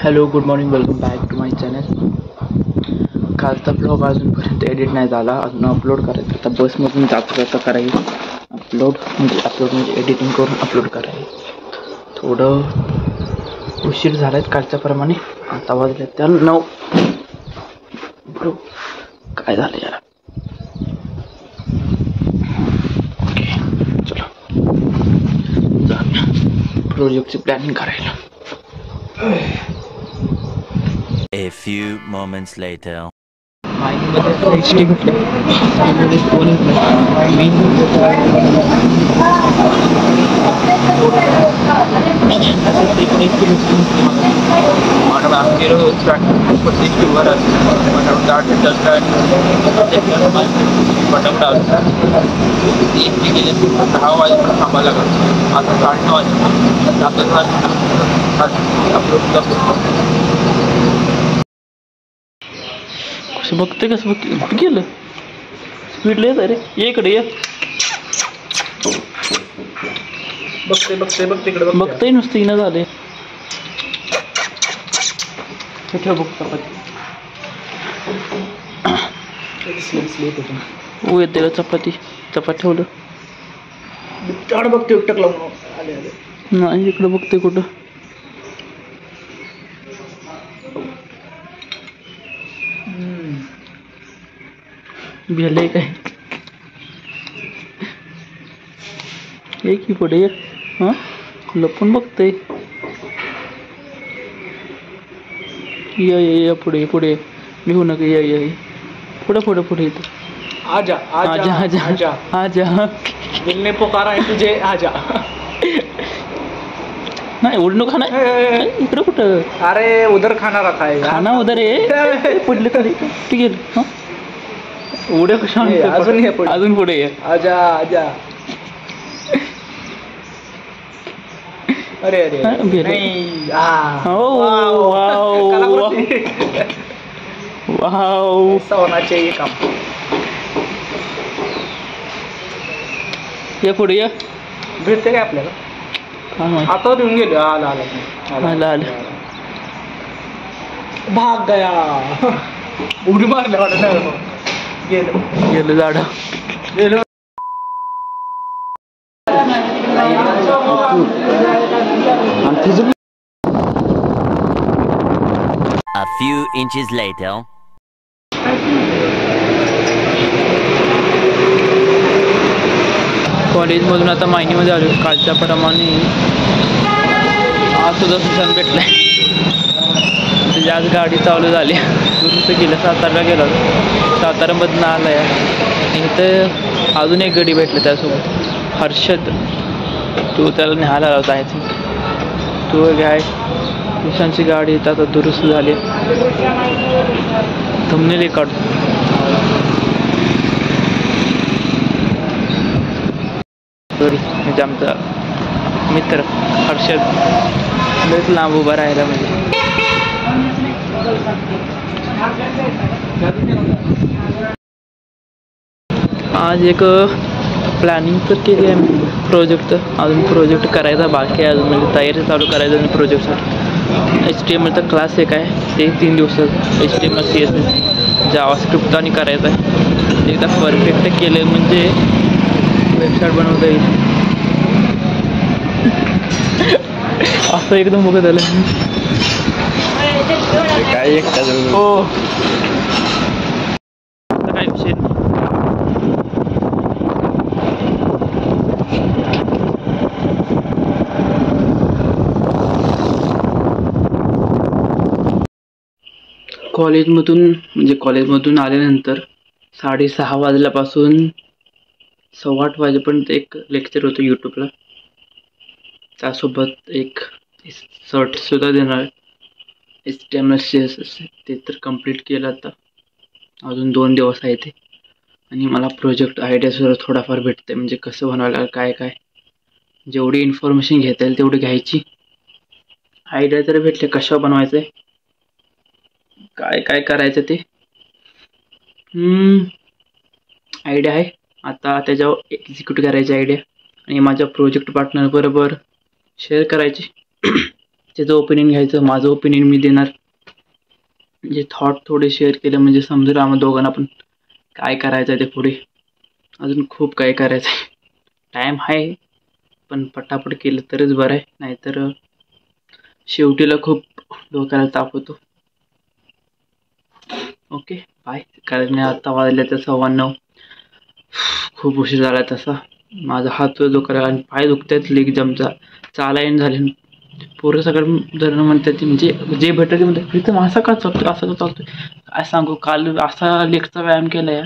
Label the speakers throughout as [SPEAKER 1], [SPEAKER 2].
[SPEAKER 1] Hello, good morning, welcome back to my channel. कालचा blog अजूनपर्यंत edit नाही झाला, अजून अपलोड करायचं. आता बसमधून जाता करायचं अपलोड म्हणजे एडिटिंग करून अपलोड करायचं. थोडं उशीर झाला आहे कालच्याप्रमाणे. आता वाजले त्या 9. ब्रो काय झालं यार. ओके, चला जाऊया प्रोजेक्टची प्लॅनिंग करायला.
[SPEAKER 2] A few moments later.
[SPEAKER 1] माहितीमध्ये HD भेटले दहा वाजेपर्यंत थांबायला लागला. आता 9:30 कसं बघते कुठं गेलं. स्पीडला येत रे. ये इकडे ये. बघते नुसतं येणं झाले. ठेव बघ चपाती. येते चपाती ठेवलं. बघते एकटक लावून नाही. इकडं बघते कुठं. भेले काय एक ही पुढे. हा लपून बघते. या पुढे निघू नका. या पुढे इथं.
[SPEAKER 3] आजा आजा आजा आजा
[SPEAKER 1] आजा.
[SPEAKER 3] दिल ने पुकारा है तुझे, आजा.
[SPEAKER 1] नाही उडणं खाना इकडं कुठं.
[SPEAKER 3] अरे उधर खाना रखा है.
[SPEAKER 1] खाना उधर आहे. पडले तरी ठीक आहे. उड्या कशा अजून पुढे ये.
[SPEAKER 3] आजा आजा. अरे अरे नहीं.
[SPEAKER 1] वाव
[SPEAKER 3] ऐसा होना चाहिए काम.
[SPEAKER 1] ये पुढे ये.
[SPEAKER 3] भेटते काय आपल्याला. आता देऊन गेलो. आला भाग गया. उडी मारल्या वाटत.
[SPEAKER 1] गेलं झाड.
[SPEAKER 2] A few inches later.
[SPEAKER 1] कॉलेजमधून आता मायनीमध्ये आलो. कालच्या प्रमाणे आज सुद्धा सुशांत भेटलाय. त्याची आज गाडी चालू झाली. दुरुस्त केलं. सातारला गेला. सातारामधून आलाय. इथं अजून एक गाडी भेटलं त्यासोबत हर्षद. तो त्याला न्यायला लावता आय थिंक. तो काय सुशांतची गाडी आता दुरुस्त झाली. थंबनेल काढतो. म्हणजे आमचा मित्र हर्षद लयच लांब उभा राहिला. म्हणजे आज एक प्लॅनिंग तर केली आहे प्रोजेक्ट. अजून प्रोजेक्ट करायचा बाकी आहे. अजून म्हणजे तयारी चालू करायचं अजून प्रोजेक्टसाठी. HTMLचा क्लास एक आहे. ते 3 दिवसात HTML CSS जावास्क्रिप्ट आणि करायचं आहे. एकदा परफेक्ट केलं म्हणजे वेबसाईट बनवता येईल. असं एकदम बघत आलं
[SPEAKER 3] काय
[SPEAKER 1] हो. काय विषय कॉलेजमधून आल्यानंतर 6:30 वाजल्यापासून 8:15 वाजेपर्यंत एक लेक्चर होतं यूट्यूबला. त्यासोबत एक सर्टसुद्धा देणार. HTML CSS ते तर कंप्लीट केलं. आता अजून 2 दिवस आहे ते. आणि मला प्रोजेक्ट आयडियासुद्धा थोडाफार भेटते. म्हणजे कसं बनवायला काय जेवढी इन्फॉर्मेशन घेता येईल तेवढी घ्यायची. आयडिया तर भेटले कशा बनवायचं आहे, काय करायचं ते. आयडिया आहे. आता त्याच्यावर एक्झिक्यूट करायची आयडिया आणि माझ्या प्रोजेक्ट पार्टनर बरोबर शेअर करायची. त्याचं ओपिनियन घ्यायचं, माझं ओपिनियन मी देणार. म्हणजे थॉट थोडे शेअर केले म्हणजे समजेल आम्हा दोघांना पण काय करायचं आहे ते पुढे. अजून खूप काय करायचं आहे. टाईम आहे पण पटापट केलं तरच बरं आहे, नाहीतर शेवटीला खूप डोक्याला ताप होतो. Okay bye. कारण आता वाजले तर 9:15. खूप उशीर झाला तसा. माझा हात दुखला आणि पाय दुखतात. लेग जमचा चालायन झाले. पोरं सगळं जण म्हणतात म्हणजे जे भेटत ते म्हणतात प्रीतम असा का चालतो, असा का चालतोय. काय सांगू, काल असा लेगचा व्यायाम केला या,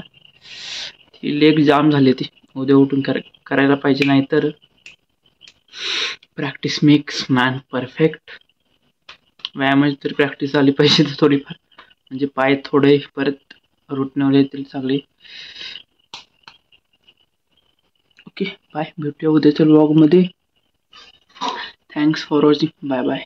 [SPEAKER 1] ती लेग जाम झाली. ती उद्या उठून करायला पाहिजे, नाहीतर प्रॅक्टिस मेक्स मॅन परफेक्ट. व्यायामाची तर प्रॅक्टिस झाली पाहिजे थोडीफार, म्हणजे पाय थोडे परत रुटण्यावर येतील चांगले. Okay bye. भेटूया उद्याच्या व्लॉगमध्ये. Thanks for watching. Bye bye.